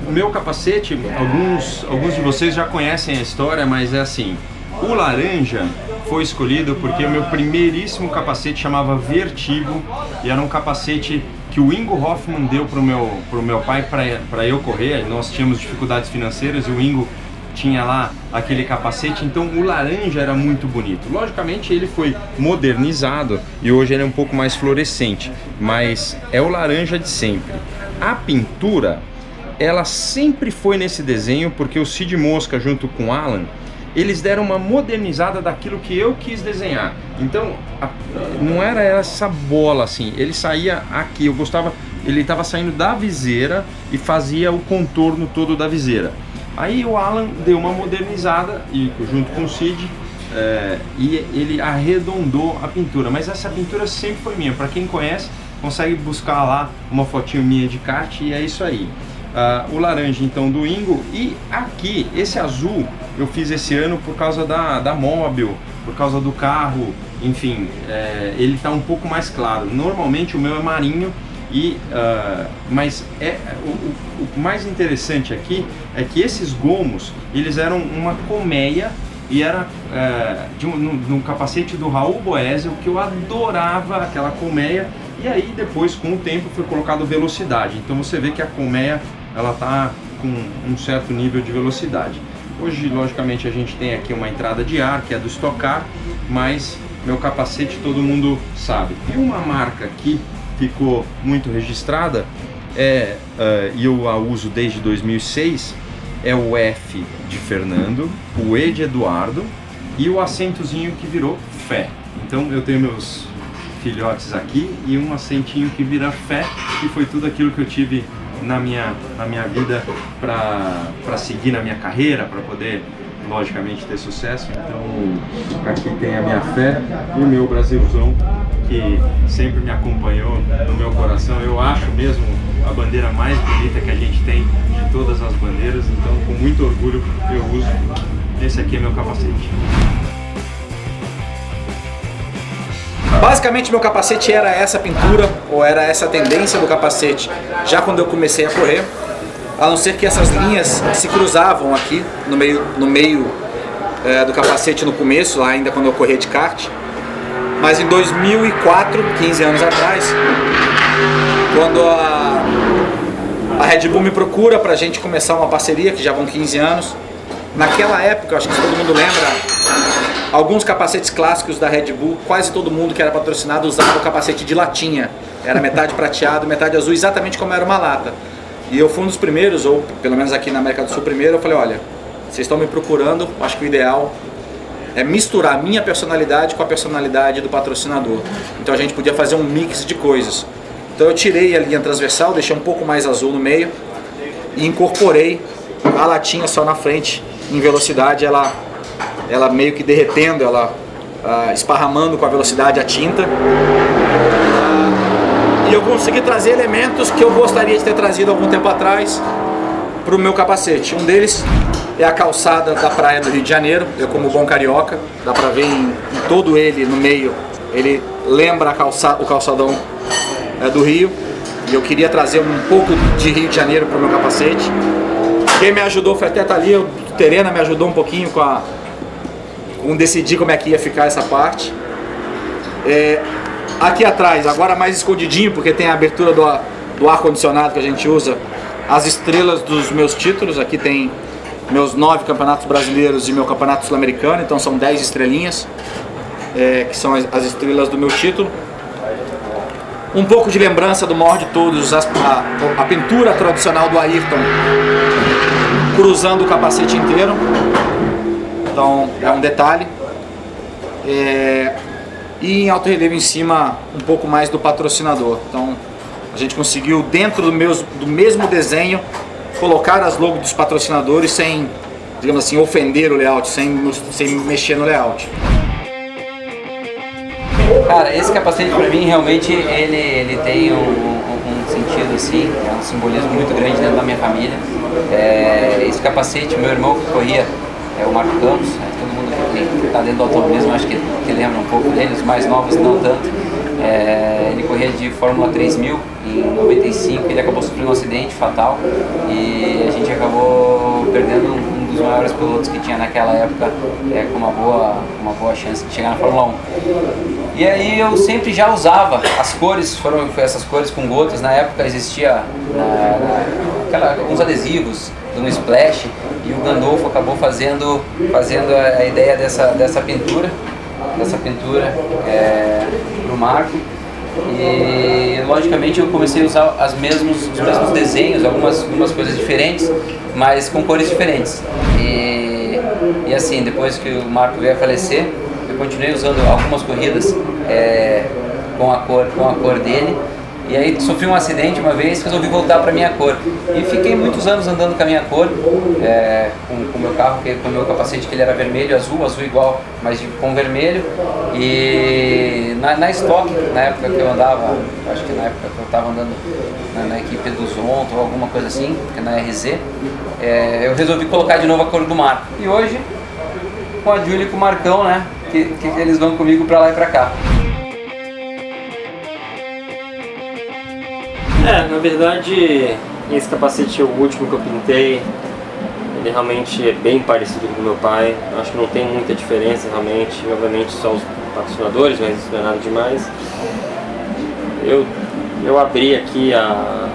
o meu capacete, alguns de vocês já conhecem a história, mas é assim, o laranja foi escolhido porque o meu primeiríssimo capacete chamava Vertigo e era um capacete que o Ingo Hoffman deu pro meu pai para eu correr. Nós tínhamos dificuldades financeiras e o Ingo tinha lá aquele capacete, então o laranja era muito bonito. Logicamente ele foi modernizado e hoje ele é um pouco mais fluorescente, mas é o laranja de sempre. A pintura, ela sempre foi nesse desenho porque o Cid Mosca junto com o Alan, eles deram uma modernizada daquilo que eu quis desenhar. Então, não era essa bola assim, ele saía aqui, eu gostava, ele estava saindo da viseira e fazia o contorno todo da viseira. Aí o Alan deu uma modernizada, e junto com o Cid, e ele arredondou a pintura. Mas essa pintura sempre foi minha, para quem conhece, consegue buscar lá uma fotinho minha de kart e é isso aí. O laranja então do Ingo, e aqui, esse azul eu fiz esse ano por causa da Mobil, por causa do carro, enfim, ele está um pouco mais claro. Normalmente o meu é marinho, mas o mais interessante aqui é que esses gomos, eles eram uma colmeia e era no capacete do Raul Boesel, que eu adorava aquela colmeia, e aí depois com o tempo foi colocado velocidade, então você vê que a colmeia ela tá com um certo nível de velocidade. Hoje logicamente a gente tem aqui uma entrada de ar que é do Stock Car, mas meu capacete todo mundo sabe. E uma marca que ficou muito registrada e eu a uso desde 2006, é o F de Fernando, o E de Eduardo e o acentozinho que virou Fé. Então eu tenho meus filhotes aqui e um acentinho que vira Fé, que foi tudo aquilo que eu tive na minha vida para seguir na minha carreira, para poder logicamente ter sucesso. Então aqui tem a minha fé e o meu Brasilzão, que sempre me acompanhou no meu coração. Eu acho mesmo a bandeira mais bonita que a gente tem de todas as bandeiras, então com muito orgulho eu uso. Esse aqui é meu capacete. Basicamente meu capacete era essa pintura, ou era essa tendência do capacete já quando eu comecei a correr, a não ser que essas linhas se cruzavam aqui no meio do capacete no começo, ainda quando eu corria de kart. Mas em 2004, 15 anos atrás, quando a Red Bull me procura pra gente começar uma parceria, que já vão 15 anos, naquela época, acho que todo mundo lembra, alguns capacetes clássicos da Red Bull, quase todo mundo que era patrocinado usava o capacete de latinha. Era metade prateado, metade azul, exatamente como era uma lata. E eu fui um dos primeiros, ou pelo menos aqui na América do Sul primeiro, eu falei, olha, vocês estão me procurando, acho que o ideal é misturar a minha personalidade com a personalidade do patrocinador. Então a gente podia fazer um mix de coisas. Então eu tirei a linha transversal, deixei um pouco mais azul no meio e incorporei a latinha só na frente, em velocidade, ela meio que derretendo, ela esparramando com a velocidade a tinta. E eu consegui trazer elementos que eu gostaria de ter trazido algum tempo atrás para o meu capacete. Um deles é a calçada da praia do Rio de Janeiro. Eu, como bom carioca, dá para ver em todo ele, no meio, ele lembra o calçadão do Rio. E eu queria trazer um pouco de Rio de Janeiro para o meu capacete. Quem me ajudou foi até Thalia, o Terena me ajudou um pouquinho com decidir como é que ia ficar essa parte. Aqui atrás, agora mais escondidinho, porque tem a abertura do ar-condicionado que a gente usa, as estrelas dos meus títulos. Aqui tem meus 9 campeonatos brasileiros e meu campeonato sul-americano, então são 10 estrelinhas, que são as estrelas do meu título. Um pouco de lembrança do maior de todos, a pintura tradicional do Ayrton, cruzando o capacete inteiro. Então é um detalhe. E em alto relevo em cima, um pouco mais do patrocinador. Então a gente conseguiu, dentro do mesmo desenho, colocar as logos dos patrocinadores sem, digamos assim, ofender o layout, sem mexer no layout. Cara, esse capacete pra mim realmente ele tem um sentido assim, um simbolismo muito grande dentro da minha família. Esse capacete, meu irmão que corria, é o Marco Campos, todo mundo que está dentro do automobilismo acho que lembra um pouco dele, os mais novos não tanto. ele corria de Fórmula 3000 em 95, ele acabou sofrendo um acidente fatal e a gente acabou perdendo um dos maiores pilotos que tinha naquela época, com uma boa chance de chegar na Fórmula 1. E aí eu sempre já usava as cores, foi essas cores com gotas, na época existia uns adesivos no Splash, e o Gandolfo acabou fazendo a ideia dessa pintura pro Marco. E logicamente eu comecei a usar os mesmos desenhos, algumas coisas diferentes, mas com cores diferentes. E assim, depois que o Marco veio a falecer, eu continuei usando algumas corridas com a cor dele. E aí sofri um acidente uma vez, resolvi voltar para minha cor. E fiquei muitos anos andando com a minha cor, com o meu carro, com o meu capacete, que ele era vermelho, azul igual, mas com vermelho. E na Stock, na época que eu andava, acho que na época que eu estava andando na equipe do Zonta ou alguma coisa assim, que é na RZ, eu resolvi colocar de novo a cor do Marco. E hoje, com a Júlia e com o Marcão, né, que eles vão comigo para lá e para cá. Na verdade, esse capacete é o último que eu pintei. Ele realmente é bem parecido com o do meu pai. Acho que não tem muita diferença realmente. Obviamente só os patrocinadores, mas isso não é nada demais. Eu abri aqui a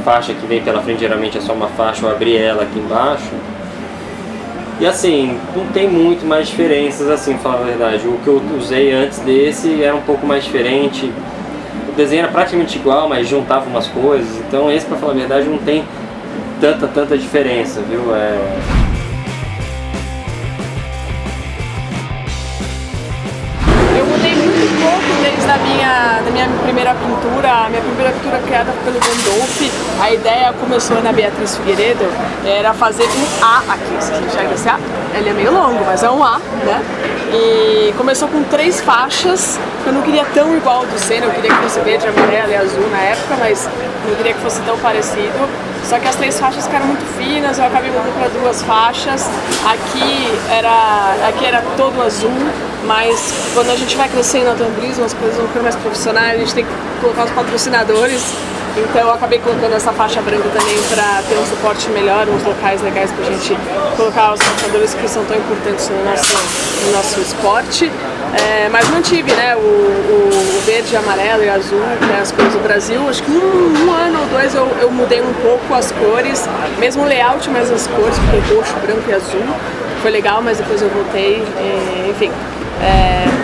faixa que vem pela frente, geralmente é só uma faixa, eu abri ela aqui embaixo. E assim, não tem muito mais diferenças assim, pra falar a verdade. O que eu usei antes desse era um pouco mais diferente. O desenho era praticamente igual, mas juntava umas coisas, então esse, pra falar a verdade, não tem tanta diferença, viu? Eu mudei muito pouco desde da minha primeira pintura, criada pelo Gandolfo. A ideia começou na Beatriz Figueiredo, era fazer um A aqui, você enxerga esse A? Ele é meio longo, mas é um A, né? E começou com 3 faixas, eu não queria tão igual do Senna, eu queria que fosse verde, amarelo e azul na época, mas não queria que fosse tão parecido. Só que as 3 faixas ficaram muito finas, eu acabei mudando para 2 faixas. Aqui era todo azul, mas quando a gente vai crescendo no automobilismo, as coisas vão ficando mais profissionais, a gente tem que colocar os patrocinadores. Então eu acabei colocando essa faixa branca também para ter um suporte melhor, uns locais legais para a gente colocar os patrocinadores que são tão importantes no nosso esporte. Mas mantive, né, o verde, amarelo e azul, né, as cores do Brasil. Acho que um ano ou 2 eu mudei um pouco as cores, mesmo o layout, mas as cores, porque roxo, branco e azul. Foi legal, mas depois eu voltei, enfim.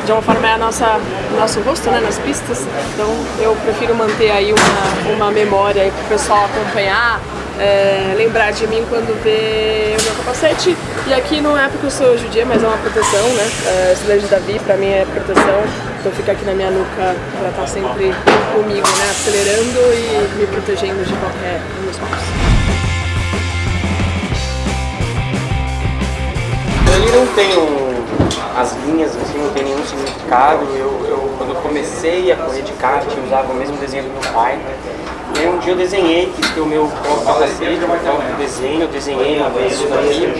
De uma forma é o nosso rosto, né, nas pistas, então eu prefiro manter aí uma memória aí para o pessoal acompanhar, lembrar de mim quando vê o meu capacete. E aqui não é porque eu sou judia, mas é uma proteção, né, esse de Davi para mim é proteção, então fica aqui na minha nuca para estar sempre comigo, né, acelerando e me protegendo de qualquer dos maus. Ele não tem as linhas assim, não tem nenhum significado. Eu quando comecei a correr de kart, eu usava o mesmo desenho do meu pai. E aí um dia eu desenhei, quis ter o meu próprio capacete, eu desenhei uma vez isso daqui.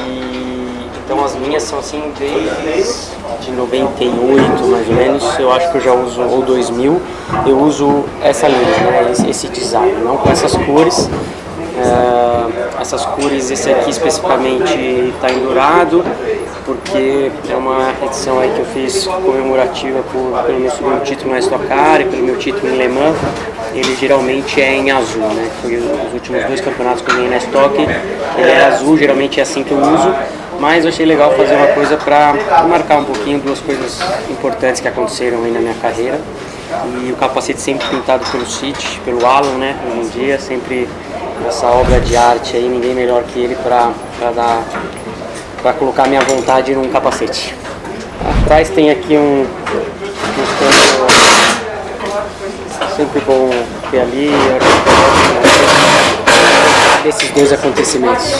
E então as linhas são assim desde 98 mais ou menos, eu acho que eu já uso, ou 2000, eu uso essa linha, né, esse design, não com essas cores. Essas cores, esse aqui especificamente está em dourado, porque é uma edição aí que eu fiz comemorativa pelo meu segundo título na Stock Car e pelo meu título em Le Mans. Ele geralmente é em azul, né? Foi os últimos 2 campeonatos que eu ganhei na Stock, ele é azul, geralmente é assim que eu uso. Mas eu achei legal fazer uma coisa para marcar um pouquinho 2 coisas importantes que aconteceram aí na minha carreira. E o capacete sempre pintado pelo City, pelo Alan, né? Hoje em dia, sempre essa obra de arte aí, ninguém melhor que ele para colocar minha vontade num capacete. Atrás tem aqui um sempre bom ter ali, desses 2 acontecimentos.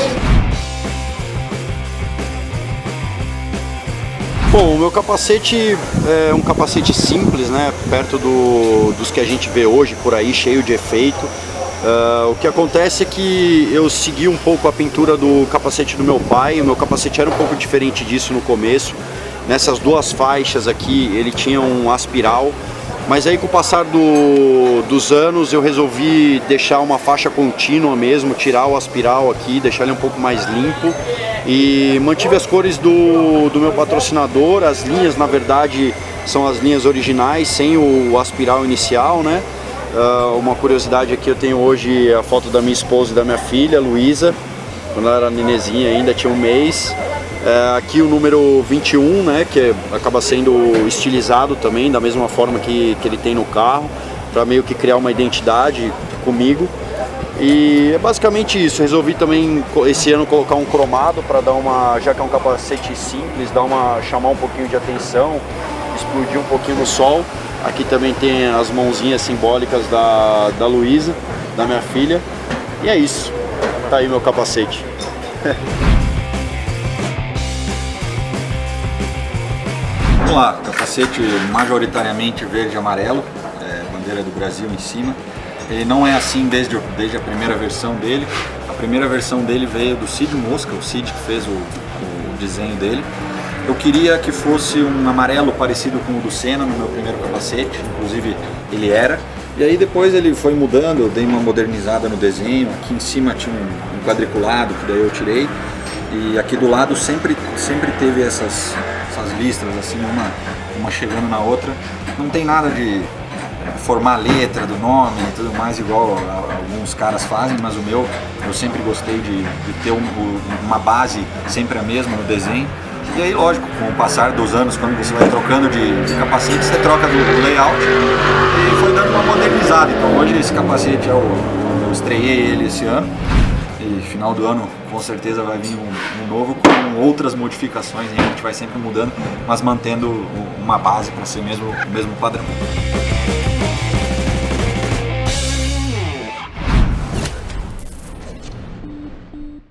Bom, o meu capacete é um capacete simples, né? Perto dos que a gente vê hoje por aí, cheio de efeito. O que acontece é que eu segui um pouco a pintura do capacete do meu pai. O meu capacete era um pouco diferente disso no começo. Nessas 2 faixas aqui ele tinha um aspiral Mas aí com o passar dos anos eu resolvi deixar uma faixa contínua mesmo, tirar o aspiral aqui, deixar ele um pouco mais limpo. E mantive as cores do meu patrocinador. As linhas, na verdade, são as linhas originais, sem o aspiral inicial, né? Uma curiosidade aqui, eu tenho hoje a foto da minha esposa e da minha filha, Luísa, quando ela era nenezinha ainda, tinha um mês. Aqui o número 21, né, que acaba sendo estilizado também, da mesma forma que ele tem no carro, para meio que criar uma identidade comigo. E é basicamente isso. Resolvi também esse ano colocar um cromado para dar uma, já que é um capacete simples, chamar um pouquinho de atenção, explodir um pouquinho no sol. Aqui também tem as mãozinhas simbólicas da Luísa, da minha filha. E é isso. Tá aí meu capacete. Vamos lá, capacete majoritariamente verde e amarelo, bandeira do Brasil em cima. Ele não é assim desde a primeira versão dele. A primeira versão dele veio do Cid Mosca, o Cid que fez o desenho dele. Eu queria que fosse um amarelo parecido com o do Senna no meu primeiro capacete, inclusive ele era. E aí depois ele foi mudando, eu dei uma modernizada no desenho. Aqui em cima tinha um quadriculado que daí eu tirei. E aqui do lado sempre teve essas listras, assim, uma chegando na outra. Não tem nada de formar a letra do nome e tudo mais, igual alguns caras fazem, mas o meu, eu sempre gostei de ter uma base sempre a mesma no desenho. E aí, lógico, com o passar dos anos, quando você vai trocando de capacete, você troca do layout e foi dando uma modernizada. Então hoje esse capacete eu estreiei ele esse ano. E final do ano com certeza vai vir um novo com outras modificações, a gente vai sempre mudando, mas mantendo uma base para ser mesmo o mesmo padrão.